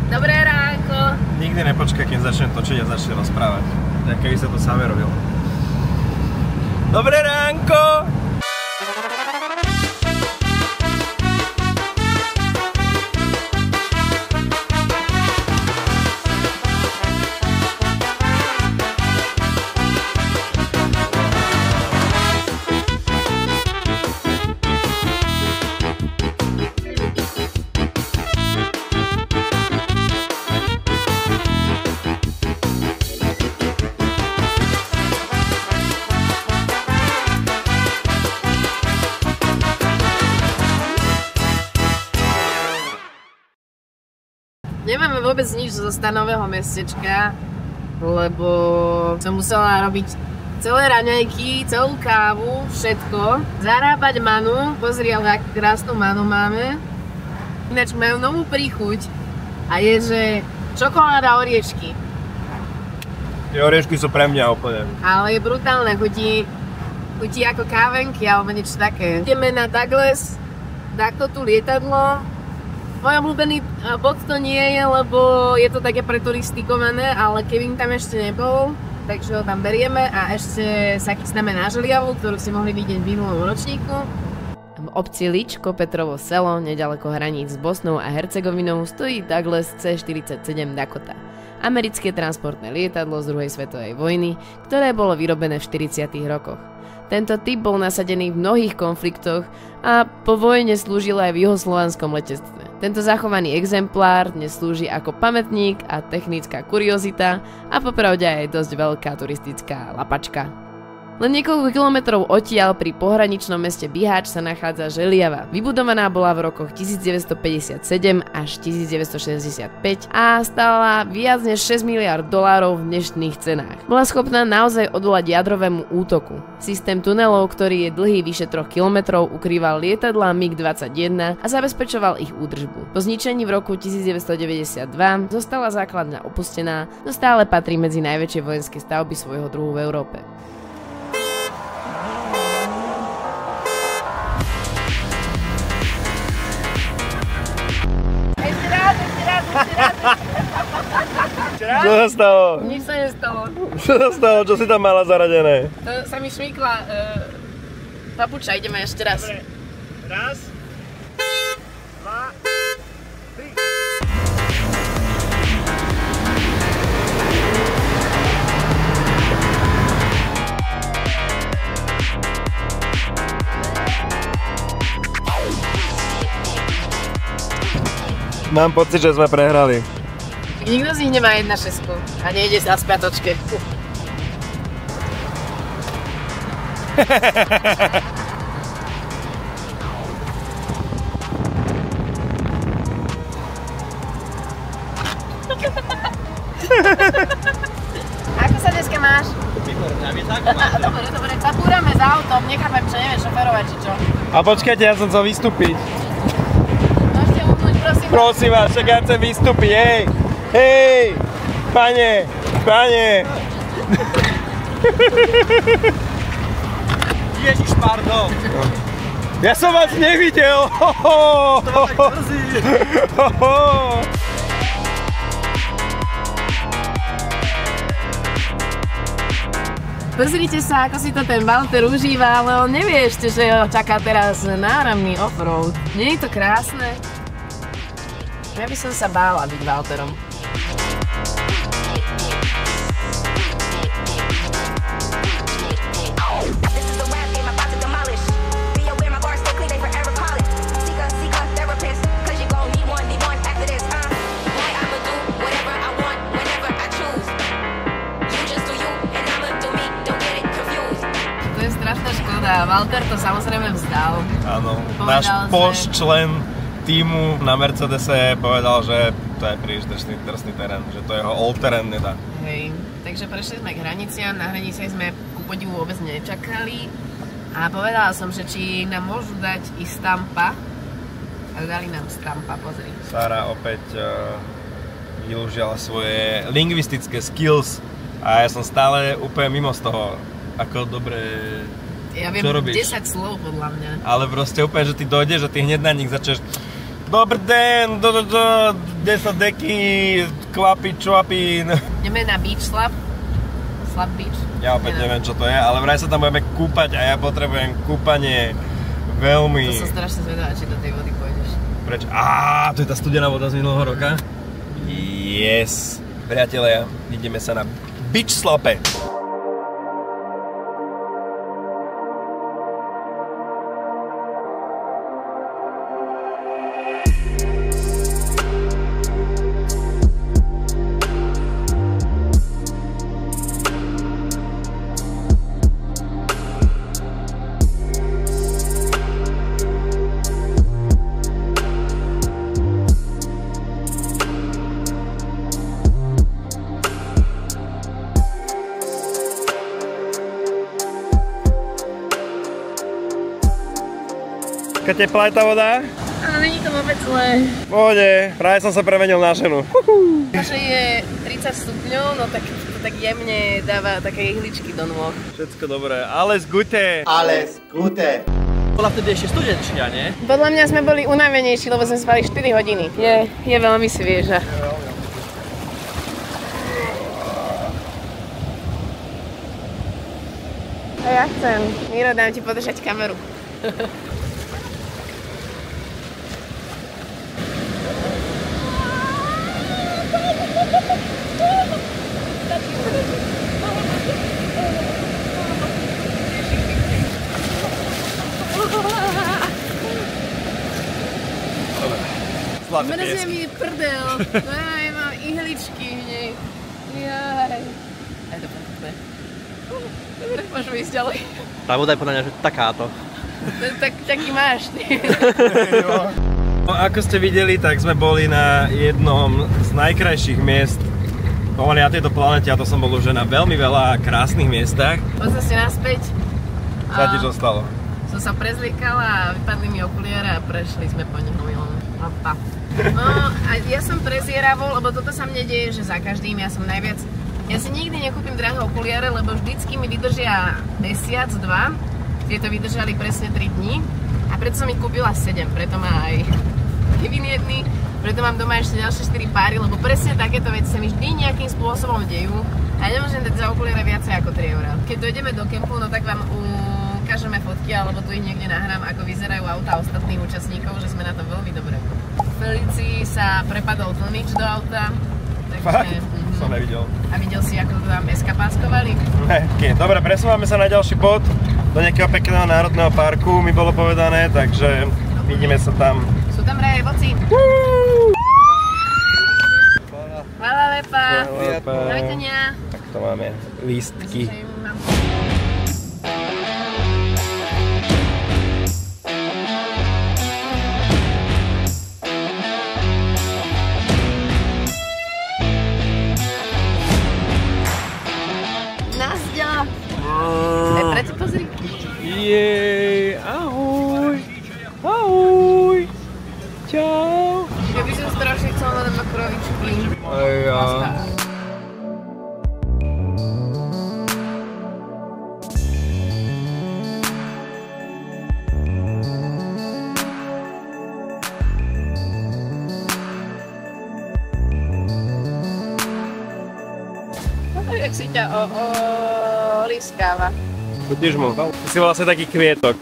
Dobré ránko. Nikdy nepočkaj, kým začnem točiť a začne rozprávať. Tak keby sa to samé robilo. Dobré ránko! Nemáme vôbec nič zo stanového mestečka, lebo som musela robiť celé raňajky, celú kávu, všetko. Zarábať manu, pozri, ale akú krásnu manu máme. Ináč majú novú príchuť a je, že čokoláda oriešky. Tie oriešky sú pre mňa úplne. Ale je brutálne, chutí ako kávenky alebo niečo také. Ideme na Douglas, takto tu lietadlo. Môj obľúbený bod to nie je, lebo je to také preturistikované, ale Kevin tam ešte nebol, takže ho tam berieme a ešte sa chystáme na Želiavu, ktorú si mohli vidieť v minulom ročníku. V obci Ličko Petrovo Selo, nedaleko hraníc s Bosnou a Hercegovinou, stojí Douglas C-47 Dakota. Americké transportné lietadlo z druhej svetovej vojny, ktoré bolo vyrobené v 40. rokoch. Tento typ bol nasadený v mnohých konfliktoch a po vojne slúžil aj v juhoslovanskom letectve. Tento zachovaný exemplár dnes slúži ako pamätník a technická kuriozita a popravde aj dosť veľká turistická lapačka. Len niekoľko kilometrov odtiaľ pri pohraničnom meste Bihač sa nachádza Želiava. Vybudovaná bola v rokoch 1957 až 1965 a stála viac než $6 miliárd v dnešných cenách. Bola schopná naozaj odolať jadrovému útoku. Systém tunelov, ktorý je dlhý vyše 3 kilometrov, ukrýval lietadlá MiG-21 a zabezpečoval ich údržbu. Po zničení v roku 1992 zostala základňa opustená, no stále patrí medzi najväčšie vojenské stavby svojho druhu v Európe. Čo sa stalo? Nič sa nestalo. Čo sa stalo? Čo si tam mala zaradené? To sa mi šmykla papuča, ideme ešte raz. Dobre. Raz, dva, tri. Mám pocit, že sme prehrali. Nikto z nich nemá 1.6 a nejde sa z piatočke. Ako sa dneska máš? Dobre, zapúrame za autom, nechápem, čo neviem šoferovať, či čo. A počkajte, ja som chcel vystúpiť. Môžete upnúť, prosím. Prosím vás, však ja chcem vystúpiť, hej! Hej! Pane! Pane! Ježiš, pardon! Ja som vás nevidel! Pozrite sa, ako si to ten Walter užíva, ale on nevie ešte, že ho čaká teraz náramný offroad. Nie je to krásne? Ja by som sa bála byť Walterom. Walter to samozrejme vzdal. Áno, náš člen týmu na Mercedese povedal, že to je príliš drsný terén, že to jeho all terén nedá. Hej, takže prešli sme k hraniciam, na hraniciach sme ku podivu vôbec nečakali a povedala som, že či nám môžu dať i stampa. A dali nám stampa, pozri. Sára opäť využila svoje lingvistické skills a ja som stále úplne mimo z toho, ako dobre. Ja viem 10 slov podľa mňa. Ale proste úplne, že ty dojdeš a ty hneď na nich začneš Dobrý den, 10 deky, kvapi, čvapi. Ideme na beach slap. Slap beach. Ja opäť neviem, čo to je, ale vraj sa tam budeme kúpať a ja potrebujem kúpanie veľmi. To som strašne zvedavá, či do tej vody pôjdeš. Prečo? To je tá studená voda z minulého roka? Yes. Priatelia, ideme sa na beach slape. Aká teplá je tá voda? Ale není to vôbec zlé. Pohode, práve som sa premenil na ženu. Že je 30 stupňov, no tak to tak jemne dáva také ihličky do nôh. Všetko dobré, alles gute. Alles Gute. Bola vtedy ešte studenčia, nie? Podľa mňa sme boli unavenejší, lebo sme spali 4 hodiny. Je veľmi svieža. A ja chcem. Miro, dám ti podržať kameru. Mrzia mi prdel. Aj, mám ihličky v nej. Jaj. Aj dobre, dobre. Dobre, môžeme ísť ďalej. Tá voda je podľa mňa, že takáto. Taký máš, ty. No, ako ste videli, tak sme boli na jednom z najkrajších miest pomaly na tejto planete a to som bol už na veľmi veľa krásnych miestach. Poďme si naspäť. Čo ti zostalo? Som sa prezliekala a vypadli mi okuliare a prešli sme po nich milom. No a ja som prezieravol, lebo toto sa mne deje, že za každým ja som najviac... Ja si nikdy nekúpim drahé okuliare, lebo vždycky mi vydržia mesiac, 2. Tieto vydržali presne 3 dní a preto som ich kúpila 7, preto má aj Kevin jedný, preto mám doma ešte ďalšie 4 páry, lebo presne takéto veci sa mi vždy nejakým spôsobom dejú a nemôžem dať za okuliare viacej ako 3 €. Keď dojdeme do kempu, no tak vám ukážeme fotky, alebo tu ich niekde nahrám, ako vyzerajú auta ostatných účastníkov, že sme na tom veľmi dobre. Felici sa prepadol tlmič do auta. Fakt? Som nevidel. A videl si, ako to tam eskapáskovali? Okay. Dobre, presúvame sa na ďalší bod, do nejakého pekného národného parku, mi bolo povedané, takže vidíme sa tam. Sú tam raje voci. Hvala lepa. Dovidenia. Tak to máme lístky. Prečo pozri? Jej, ahoj. Ahoj. Čau. Ja by som strašne chcela na makrovičky. Aja. Jak si ťa lískáva. Budíš mu. Ty si vlastne taký kvietok.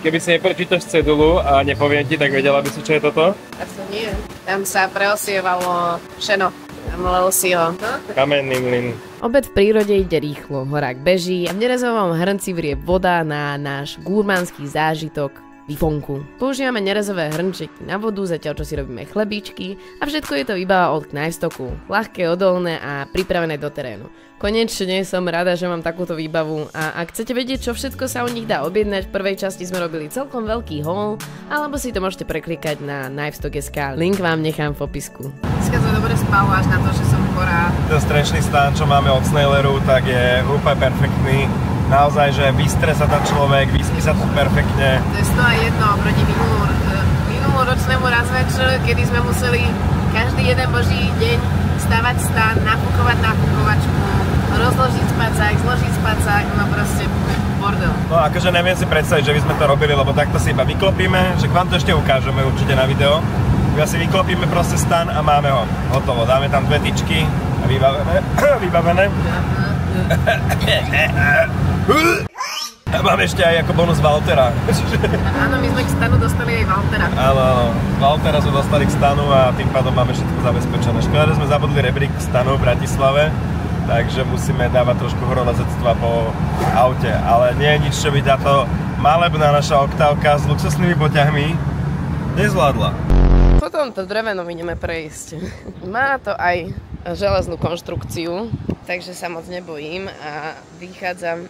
Keby si neprečítaš cedulu a nepoviem ti, tak vedela by si, čo je toto? Asi nie. Tam sa preosievalo šeno. Tam lel si ho. Kamenný mlyn. Obed v prírode ide rýchlo, horák beží a v nerezovom hrnci vrie voda na náš gurmánsky zážitok vonku. Používame nerezové hrnčeky na vodu, zatiaľ čo si robíme chlebíčky a všetko je to výbava od Knajstoku. Ľahké, odolné a pripravené do terénu. Konečne som rada, že mám takúto výbavu a ak chcete vedieť, čo všetko sa u nich dá objednať, v prvej časti sme robili celkom veľký haul, alebo si to môžete preklikať na Knajstok.sk. Link vám nechám v popisku. Dneska sme dobre spalo až na to, že som chorá. Ten strešný stán, čo máme od Snaileru, tak je úplne perfektný. Naozaj, že vystre sa tam človek, vyspí sa tam perfektne. To je 101 oproti minuloročnému razvečer, kedy sme museli každý jeden boží deň stavať stán, nafukovať nafukovačku, rozložiť spacák, zložiť spacák, no proste bordel. No akože neviem si predstaviť, že by sme to robili, lebo takto si iba vyklopíme, že vám to ešte ukážeme určite na video. Iba si vyklopíme proste stan a máme ho hotovo. Dáme tam 2 tyčky a vybavené. A máme ešte aj ako bonus Valtera. Áno, my sme k stanu dostali aj Valtera. Áno, Valtera sme dostali k stanu a tým pádom máme všetko zabezpečené. Škoda, že sme zabudli rebrík stanu v Bratislave, takže musíme dávať trošku horolezectva po aute. Ale nie je nič, čo by táto malebná naša oktávka s luxusnými poťahmi nezvládla. Potom to drevenom ideme prejsť. Má to aj železnú konštrukciu, takže sa moc nebojím a vychádzam,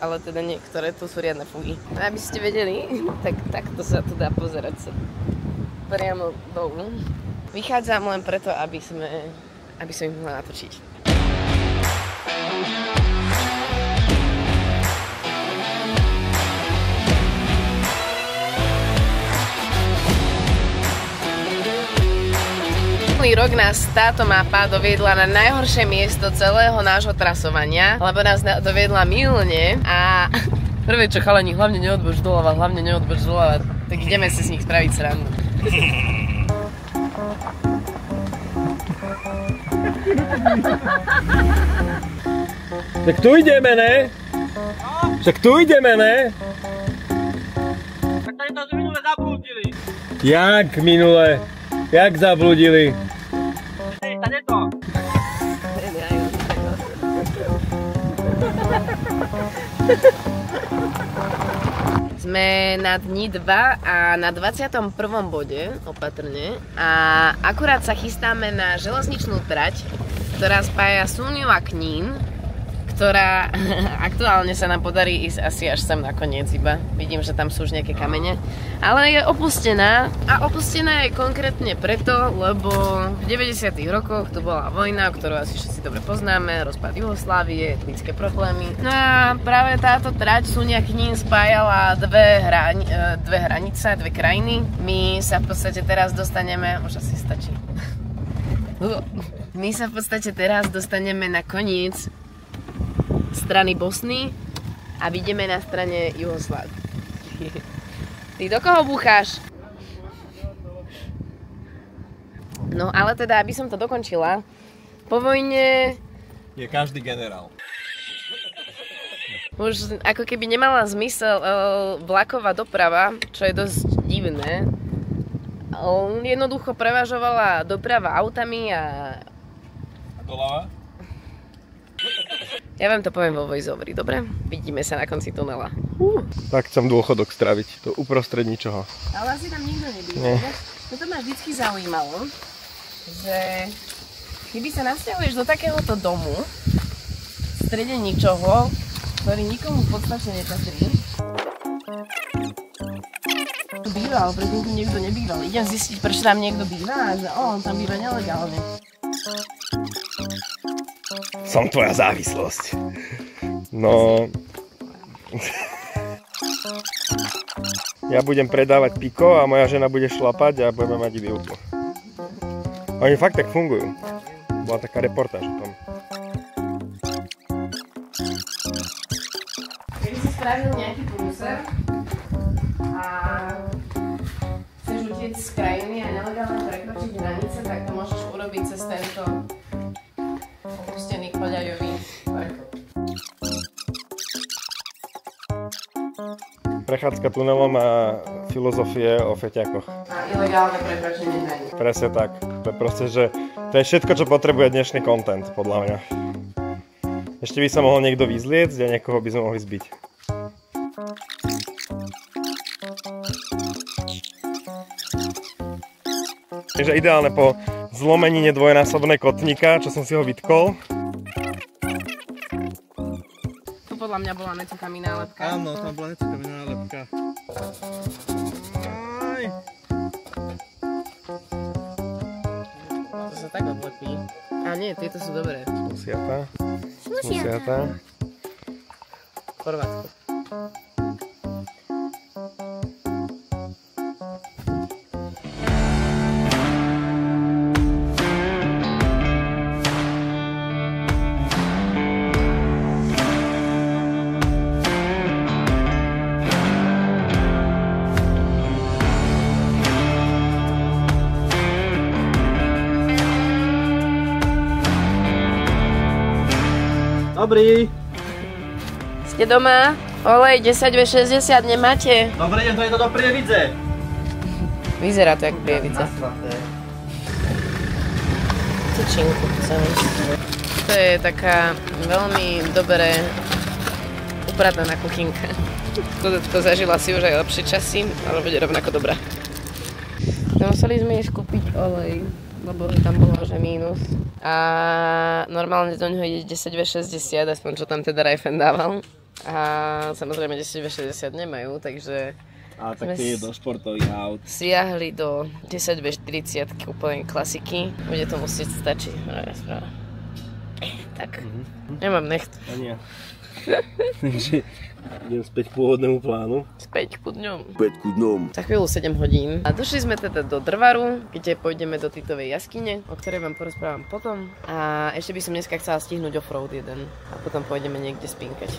ale teda niektoré tu sú riadne fugy. Aby ste vedeli, tak takto sa tu dá pozerať sa priamo dolu. Vychádzam len preto, aby som ich mohla natočiť. Minulý rok nás táto mapa doviedla na najhoršie miesto celého nášho trasovania, lebo nás doviedla mylne a prvé čo chalani, hlavne neodboč doľava, tak ideme si z nich spraviť srandu. Tak tu ideme, ne? Však tu ideme, ne? Tak tady to minule zablúdili. Jak minule? Jak zablúdili? Tady to. Sme na dni 2 a na 21. bode, opatrne, a akurát sa chystáme na železničnú trať, ktorá spája Súňu a Knín, ktorá aktuálne sa nám podarí ísť asi až sem nakoniec iba. Vidím, že tam sú už nejaké kamene. Ale je opustená a opustená je konkrétne preto, lebo v 90. rokoch tu bola vojna, ktorú asi všetci dobre poznáme, rozpad Jugoslávie, etnické problémy. No a práve táto trať Súňa Knín spájala dve hranice, dve krajiny. My sa v podstate teraz dostaneme, už asi stačí. My sa v podstate teraz dostaneme na koniec strany Bosny a vidíme na strane Jugoslávie. Ty do koho búcháš? No ale teda, aby som to dokončila, po vojne Je každý generál. už ako keby nemala zmysel vlaková doprava, čo je dosť divné. Jednoducho prevažovala doprava autami a... Doľava? Ja vám to poviem vo voiceoveri, dobre? Vidíme sa na konci tunela. Tak chcem dôchodok straviť, to uprostred ničoho. Ale asi tam nikto nebýva. To ma vždycky zaujímalo, že keby sa nasťahuješ do takéhoto domu, v strede ničoho, ktorý nikomu v podstate nepatrí, tu býval, predtým tu niekto nebýval. Idem zistiť, prečo tam niekto býva a že on tam býva nelegálne. Som tvoja závislosť. No... Ja budem predávať piko a moja žena bude šlapať a budeme mať výuku. Oni fakt tak fungujú. Bola taká reportáž o tom. Keby si spravil nejaký prúser a chceš utiecť z krajiny a nelegálne prekročiť hranice, tak to môžeš urobiť cez tento opustený koľajový park. Prechádzka tunelom a filozofie o feťakoch. A ilegálne prekročenie hraníc. Presne tak. To je proste, že to je všetko, čo potrebuje dnešný content, podľa mňa. Ešte by sa mohol niekto vyzliecť a niekoho by sme mohli zbiť. Takže ideálne po zlomenine dvojnásobnej kotníka, čo som si ho vytkol. Tu podľa mňa bola necukami nálepka. Áno, tam bola necukami nálepka. To sa tak odlepí. A nie, tieto sú dobré. Smusiata. Smusiata. Chorvátsko. Dobrý. Ste doma? Olej 10,60 nemáte? Dobre, idem to do Prievidze. Vyzerá to jak Prievidza. Tyčinku chcem. To je taká veľmi dobre uprataná kuchynka. To zažila si už aj lepšie časy, ale bude rovnako dobrá. Museli sme ísť kúpiť olej, lebo tam bolo že mínus. A normálne do ňoho ide 10,60, aspoň čo tam teda Rajfen dával. A samozrejme 10,60 nemajú, takže A tak ty je do športových aut. Siahli do 10,40 úplne klasiky. Bude to musieť stačiť. Tak, nemám necht. A nie. Takže idem späť k pôvodnému plánu. Späť ku dňom. Za chvíľu 7 hodín. A došli sme teda do Drvaru, kde pôjdeme do Titovej jaskyne, o ktorej vám porozprávam potom. A ešte by som dneska chcela stihnúť offroad jeden. A potom pôjdeme niekde spinkať.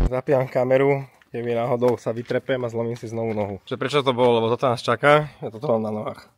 Zapínam kameru, keby náhodou sa vytrepem a zlomím si znovu nohu. Prečo to bolo? Lebo toto nás čaká, ja toto mám na nohách.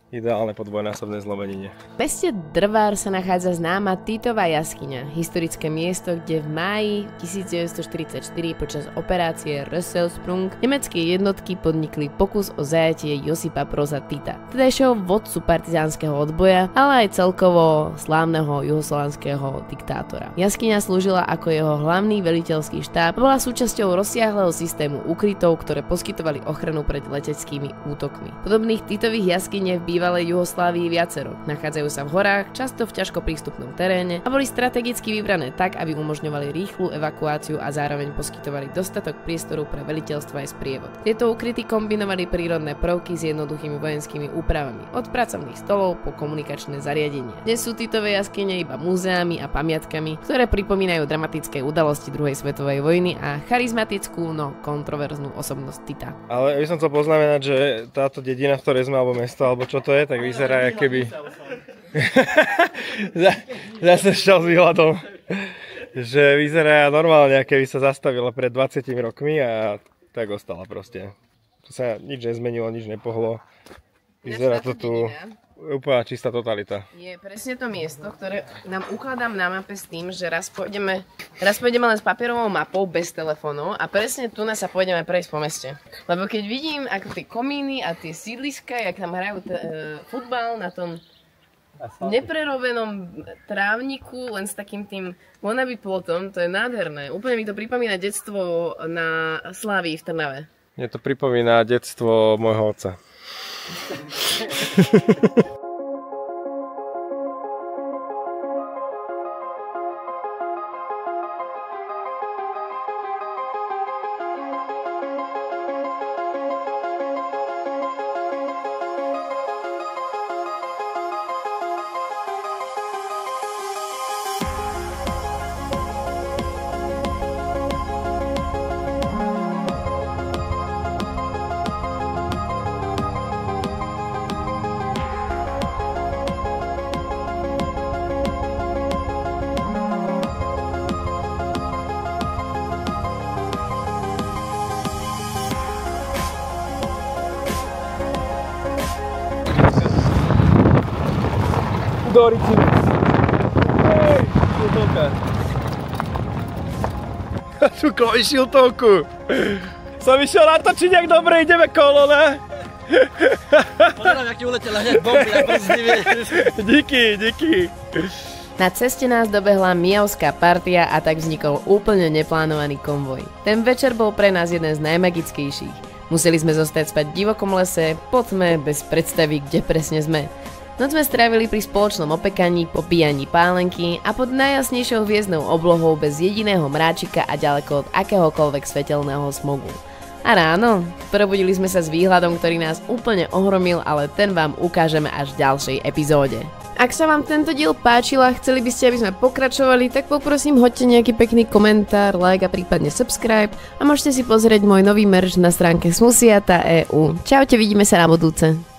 Ideálne po dvojnásobnej zlomenine. V meste Drvar sa nachádza známa Titová jaskyňa, historické miesto, kde v máji 1944 počas operácie Rösselsprung nemecké jednotky podnikli pokus o zajatie Josipa Broza Tita, tedajšieho vodcu partizánskeho odboja, ale aj celkovo slávneho juhoslovanského diktátora. Jaskyňa slúžila ako jeho hlavný veliteľský štáb a bola súčasťou rozsiahleho systému ukrytov, ktoré poskytovali ochranu pred leteckými útokmi. Podobných Titových jaskyň v bývalej Juhoslávii viacero. Nachádzajú sa v horách, často v ťažko prístupnom teréne a boli strategicky vybrané tak, aby umožňovali rýchlu evakuáciu a zároveň poskytovali dostatok priestoru pre veliteľstvo aj sprievod. Tieto ukryty kombinovali prírodné prvky s jednoduchými vojenskými úpravami, od pracovných stolov po komunikačné zariadenia. Dnes sú Titové jaskyne iba múzeami a pamiatkami, ktoré pripomínajú dramatické udalosti druhej svetovej vojny a charizmatickú, no kontroverznú osobnosť Tita. Ale by som chcel poznamenať, že táto dedina, v ktorej sme, alebo mesto, alebo čo to je, tak vyzerá, keby zase šiel s výhľadom, že vyzerá normálne, keby sa zastavila pred 20 rokmi a tak ostala proste. Tu sa nič nezmenilo, nič nepohlo. Vyzerá to tu úplná čistá totalita. Je presne to miesto, ktoré nám ukladám na mape s tým, že raz pôjdeme len s papierovou mapou bez telefónov a presne tu nás sa pôjdeme prejsť po meste. Lebo keď vidím, ako tie komíny a tie sídliska, jak tam hrajú futbal na tom neprerobenom trávniku, len s takým tým wannabe plotom, to je nádherné. Úplne mi to pripomína detstvo na Slávii v Trnave. Mne to pripomína detstvo môjho otca. Dorici. Hej, šiltovka. Šukovi šiltovku. Som išiel natočiť, jak dobre ideme kolo, ne? Pozerám, jak ti uletela hneď bomby na brzdy, vieš. Díky. Na ceste nás dobehla mijavská partia a tak vznikol úplne neplánovaný konvoj. Ten večer bol pre nás jeden z najmagickejších. Museli sme zostať spať v divokom lese, po tme, bez predstavy, kde presne sme. Noc sme strávili pri spoločnom opekaní, popíjaní pálenky a pod najjasnejšou hviezdnou oblohou bez jediného mráčika a ďaleko od akéhokoľvek svetelného smogu. A ráno prebudili sme sa s výhľadom, ktorý nás úplne ohromil, ale ten vám ukážeme až v ďalšej epizóde. Ak sa vám tento diel páčil a chceli by ste, aby sme pokračovali, tak poprosím, hoďte nejaký pekný komentár, like a prípadne subscribe a môžete si pozrieť môj nový merch na stránke smusiata.eu. Čaute, vidíme sa na budúce.